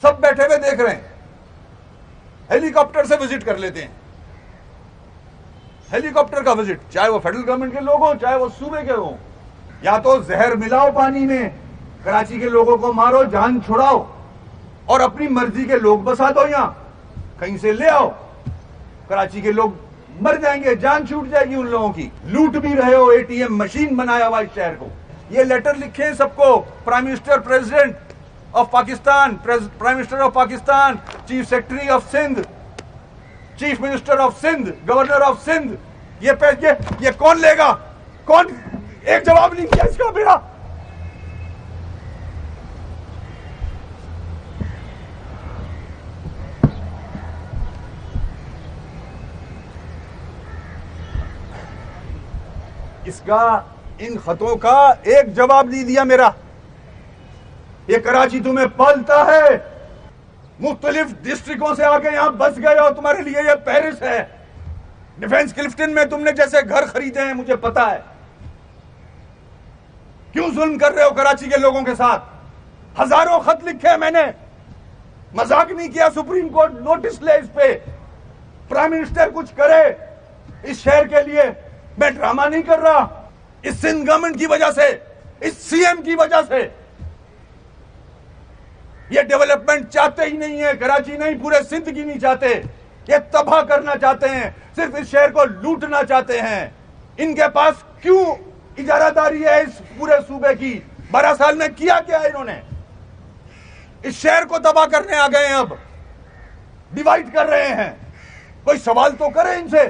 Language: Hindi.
सब बैठे हुए देख रहे हैं, हेलीकॉप्टर से विजिट कर लेते हैं, हेलीकॉप्टर का विजिट, चाहे वो फेडरल गवर्नमेंट के लोग हो चाहे वो सूबे के हो। या तो जहर मिलाओ पानी में, कराची के लोगों को मारो, जान छुड़ाओ और अपनी मर्जी के लोग बसा दो, यहां कहीं से ले आओ, कराची के लोग मर जाएंगे, जान छूट जाएगी उन लोगों की। लूट भी रहे हो, एटीएम मशीन बनाया हुआ इस शहर को। ये लेटर लिखे सबको, prime minister, president of Pakistan, prime minister of Pakistan, chief secretary of Sindh, chief minister of Sindh, governor of Sindh. ये कौन लेगा? कौन? एक जवाब नहीं किया इसका मेरा। इसका, इन खतों का एक जवाब नहीं दिया मेरा। ये कराची तुम्हें पालता है, मुख्तलिफ डिस्ट्रिक्टों से आके यहां बस गए हो, तुम्हारे लिए ये पेरिस है। डिफेंस क्लिफ्टन में तुमने जैसे घर खरीदे हैं, मुझे पता है। क्यों जुल्म कर रहे हो कराची के लोगों के साथ? हजारों खत लिखे हैं मैंने, मजाक नहीं किया। सुप्रीम कोर्ट नोटिस ले इस पे, प्राइम मिनिस्टर कुछ करे इस शहर के लिए। मैं ड्रामा नहीं कर रहा। इस सिंध गवर्नमेंट की वजह से, इस सीएम की वजह से ये डेवलपमेंट चाहते ही नहीं है, कराची नहीं पूरे सिंध की नहीं चाहते। ये तबाह करना चाहते हैं, सिर्फ इस शहर को लूटना चाहते हैं। इनके पास क्यों इजारादारी है इस पूरे सूबे की? 12 साल में किया क्या इन्होंने? इस शहर को तबाह करने आ गए हैं, अब डिवाइड कर रहे हैं। कोई सवाल तो करे इनसे।